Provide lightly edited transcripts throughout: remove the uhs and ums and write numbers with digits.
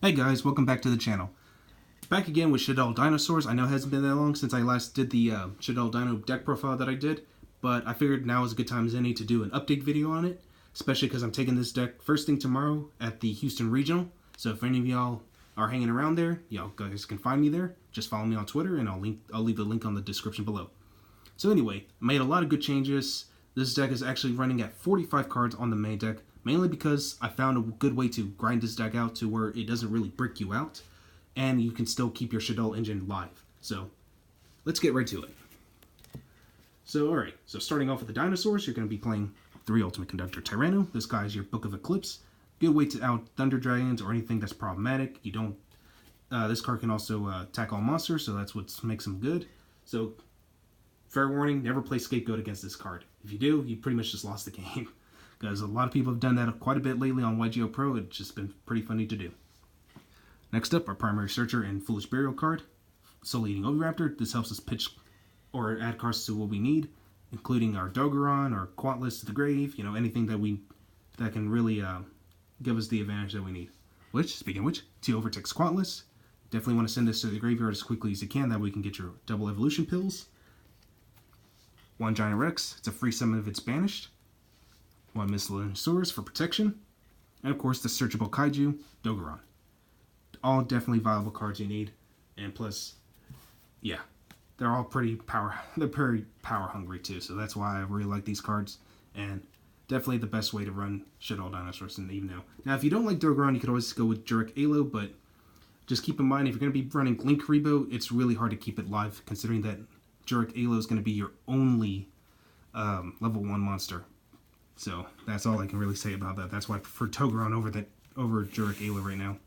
Hey guys, welcome back to the channel. Back again with Shaddoll Dinosaurs. I know it hasn't been that long since I last did the Shaddoll Dino deck profile that I did, but I figured now is a good time as any to do an update video on it, especially because I'm taking this deck first thing tomorrow at the Houston Regional. So if any of y'all are hanging around there, y'all guys can find me there. Just follow me on Twitter and I'll leave the link on the description below. So anyway, I made a lot of good changes. This deck is actually running at 45 cards on the main deck, mainly because I found a good way to grind this deck out to where it doesn't really brick you out, and you can still keep your Shaddoll engine live. So, let's get right to it. So, alright, so starting off with the Dinosaurs, you're going to be playing 3 Ultimate Conductor Tyranno. This guy is your Book of Eclipse. Good way to out Thunder Dragons or anything that's problematic. You don't. This card can also attack all monsters, so that's what makes him good. So, fair warning, never play Scapegoat against this card. If you do, you pretty much just lost the game. Because a lot of people have done that quite a bit lately on YGO Pro. It's just been pretty funny to do. Next up, our Primary Searcher and Foolish Burial card. Soul Eating Oviraptor. This helps us pitch or add cards to what we need, including our Dogoron or Quatless to the grave. You know, anything that can really give us the advantage that we need. Speaking of which, T Overtex Quatless. Definitely want to send this to the graveyard as quickly as you can. That way we can get your double evolution pills. 1 Giant Rex. It's a free summon if it's banished. 1 Miscellaneous for protection. And of course the searchable Kaiju, Dogoron. All definitely viable cards you need. And plus, yeah, they're all pretty power hungry too. So that's why I really like these cards. And definitely the best way to run Shaddoll Dinosaurs in the even now. Now if you don't like Dogoron, you could always go with Jurek Alo, but just keep in mind if you're going to be running Link Rebo, it's really hard to keep it live considering that Jurek Alo is going to be your only level 1 monster. So that's all I can really say about that. That's why I prefer Dogoron over Jurek Alo right now.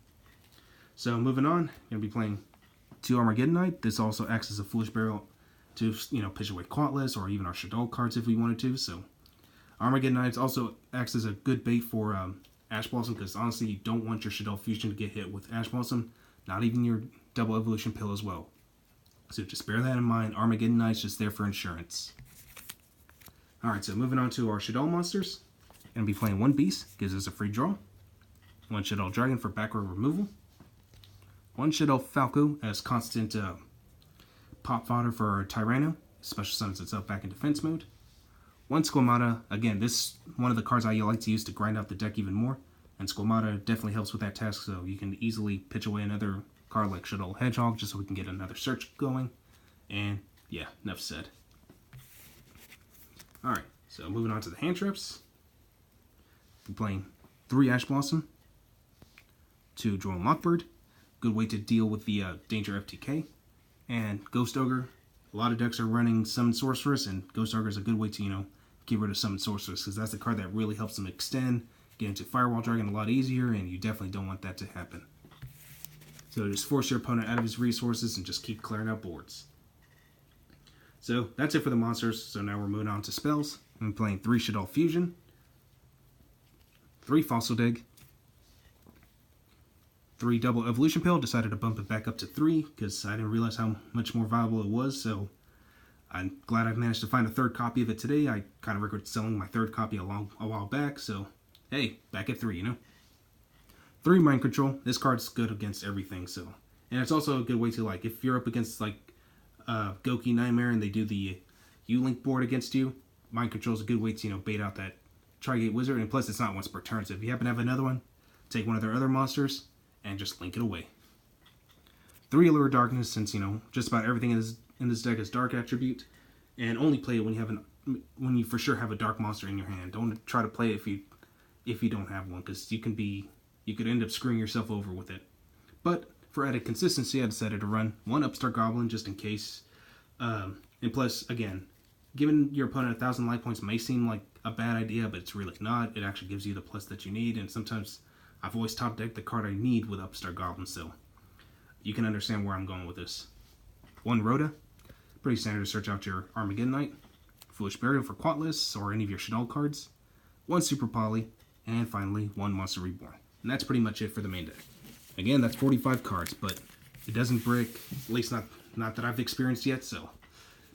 So moving on, I'm going to be playing 2 Armageddon Knight. This also acts as a Foolish Burial to, pitch away Quatless or even our Shaddoll cards if we wanted to. So Armageddon Knight also acts as a good bait for Ash Blossom, because honestly you don't want your Shaddoll Fusion to get hit with Ash Blossom, not even your double evolution pill as well. So just bear that in mind. Armageddon Knight's just there for insurance. Alright, so moving on to our Shaddoll monsters. Going to be playing 1 Beast, gives us a free draw. 1 Shaddoll Dragon for backward removal. 1 Shaddoll Falco as constant pop fodder for our Tyranno. Special summons itself back in defense mode. 1 Squamata. Again, this is one of the cards I like to use to grind out the deck even more. And Squamata definitely helps with that task, so you can easily pitch away another card like Shaddoll Hedgehog just so we can get another search going. And yeah, enough said. Alright, so moving on to the hand traps. We're playing 3 Ash Blossom, 2 Drone Lockbird. Good way to deal with the Danger FTK. And Ghost Ogre. A lot of decks are running Summon Sorceress, and Ghost Ogre is a good way to, get rid of Summon Sorceress, because that's the card that really helps them extend, get into Firewall Dragon a lot easier, and you definitely don't want that to happen. So just force your opponent out of his resources and just keep clearing out boards. So that's it for the monsters. So now we're moving on to spells. I'm playing 3 Shaddoll Fusion, 3 Fossil Dig, 3 Double Evolution Pill. Decided to bump it back up to 3 because I didn't realize how much more viable it was. So I'm glad I've managed to find a 3rd copy of it today. I kind of regret selling my 3rd copy a while back. So hey, back at 3, 3 Mind Control. This card's good against everything. So, and it's also a good way to, if you're up against Goki Nightmare and they do the U-Link board against you, Mind Control is a good way to, bait out that Tri-Gate Wizard, and plus it's not once per turn, so if you happen to have another one, take one of their other monsters and just link it away. 3 Allure of Darkness, since, just about everything in this deck is dark attribute, and only play it when you for sure have a dark monster in your hand. Don't try to play it if you don't have one, because you could end up screwing yourself over with it. But for added consistency, I decided to run 1 Upstart Goblin just in case. And plus, again, giving your opponent 1,000 life points may seem like a bad idea, but it's really not. It actually gives you the plus that you need, and sometimes I've always top decked the card I need with Upstart Goblin, so you can understand where I'm going with this. 1 Rhoda. Pretty standard to search out your Armageddon Knight. Foolish Burial for Quatless or any of your Shaddoll cards. 1 Super Poly. And finally, 1 Monster Reborn. And that's pretty much it for the main deck. Again, that's 45 cards, but it doesn't break, at least not that I've experienced yet, so.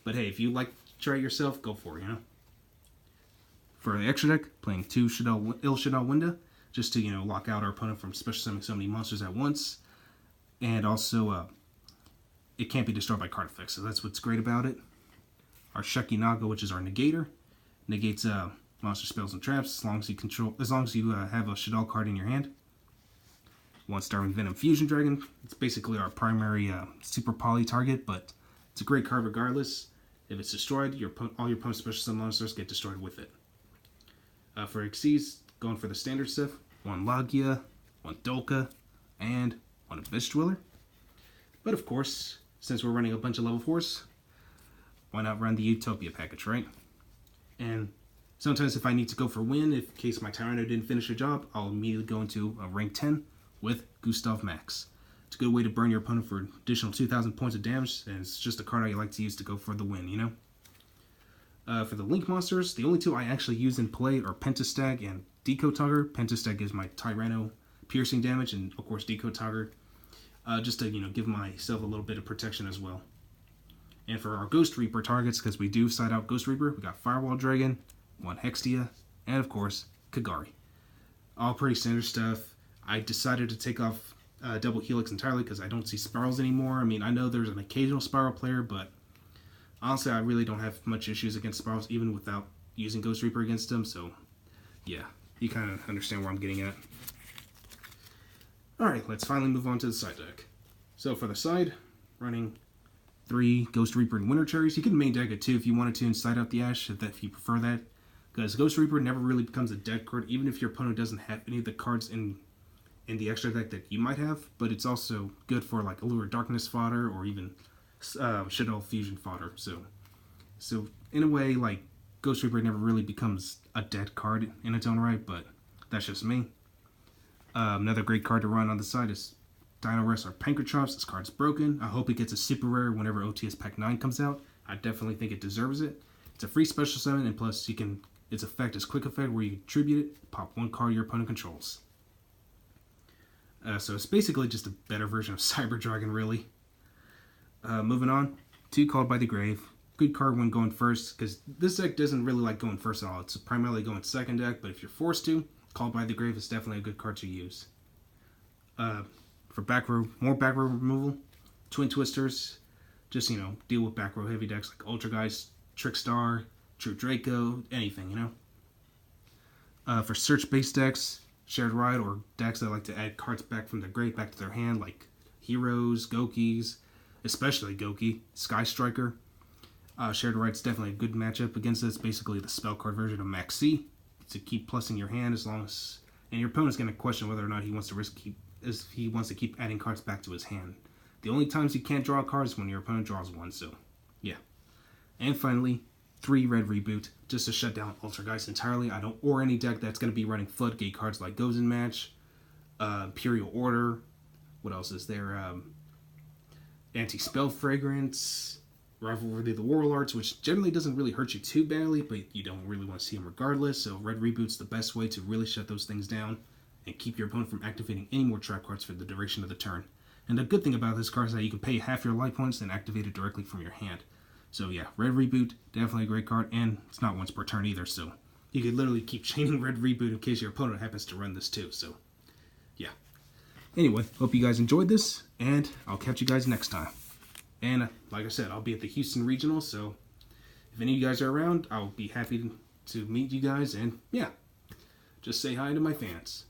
But hey, if you like to try it yourself, go for it, For the extra deck, playing 2 Shaddoll Winda. just to, lock out our opponent from special summoning so many monsters at once. And also, it can't be destroyed by card effects, so that's what's great about it. Our Shekinaga, which is our negator, negates monster spells and traps as long as you have a Shaddoll card in your hand. 1-star Venom Fusion Dragon. It's basically our primary super poly target, but it's a great card regardless. If it's destroyed, all your opponent's special summon monsters get destroyed with it. For Xyz, going for the standard stuff: 1 Logia, 1 Dolka, and 1 Abyss Dweller. But of course, since we're running a bunch of level 4s, why not run the Utopia package, right? And sometimes if I need to go for win, in case my Tyranno didn't finish a job, I'll immediately go into a rank 10 with Gustav Max. It's a good way to burn your opponent for additional 2,000 points of damage, and it's just a card I like to use to go for the win, For the Link monsters, the only 2 I actually use in play are Pentastag and Decode Tugger. Pentastag gives my Tyranno piercing damage, and of course Decode Tugger, just to, give myself a little bit of protection as well. And for our Ghost Reaper targets, because we do side out Ghost Reaper, we got Firewall Dragon, 1 Hextia, and of course, Kagari. All pretty standard stuff. I decided to take off Double Helix entirely because I don't see Spirals anymore. I mean, I know there's an occasional Spiral player, but honestly, I really don't have much issues against Spirals, even without using Ghost Reaper against them, so yeah, you kind of understand where I'm getting at. Alright, let's finally move on to the side deck. So for the side, running 3 Ghost Reaper and Winter Cherries. You can main deck it too if you wanted to and side out the Ash, if you prefer that. Because Ghost Reaper never really becomes a dead card, even if your opponent doesn't have any of the cards in the extra deck that you might have. But it's also good for like Allure Darkness fodder or even Shaddoll Fusion fodder. So in a way, like, Ghost Reaper never really becomes a dead card in its own right, but that's just me. Another great card to run on the side is Dino Rest or Pancrotrops. This card's broken. I hope it gets a super rare whenever OTS Pack 9 comes out. I definitely think it deserves it. It's a free special summon, and plus its effect is quick effect where you can tribute it, pop 1 card your opponent controls. So it's basically just a better version of Cyber Dragon, really. Moving on, 2 Called by the Grave. Good card when going first, because this deck doesn't really like going first at all. It's primarily going second deck, but if you're forced to, Called by the Grave is definitely a good card to use. For more back row removal, Twin Twisters, just, deal with back row heavy decks like Ultra Geist, Trickstar, True Draco, anything, For search-based decks, Shared Ride, or decks that like to add cards back from the grave back to their hand, like Heroes, Gokis, especially Goki, Sky Striker. Shared Ride's definitely a good matchup against this. Basically the spell card version of Max C to keep plussing your hand and your opponent's going to question whether or not he wants to keep adding cards back to his hand. The only times you can't draw cards is when your opponent draws one, so yeah. And finally, 3 Red Reboot, just to shut down Ultra Geist entirely. Or any deck that's going to be running Floodgate cards like Gozen Match, Imperial Order, what else is there? Anti-Spell Fragrance, Rivalry of the Warlords, which generally doesn't really hurt you too badly, but you don't really want to see them regardless, so Red Reboot's the best way to really shut those things down and keep your opponent from activating any more trap cards for the duration of the turn. And the good thing about this card is that you can pay half your life points and activate it directly from your hand. So yeah, Red Reboot, definitely a great card, and it's not once per turn either, so you could literally keep chaining Red Reboot in case your opponent happens to run this too, so yeah. Anyway, hope you guys enjoyed this, and I'll catch you guys next time. And like I said, I'll be at the Houston Regional, so if any of you guys are around, I'll be happy to meet you guys, and yeah, just say hi to my fans.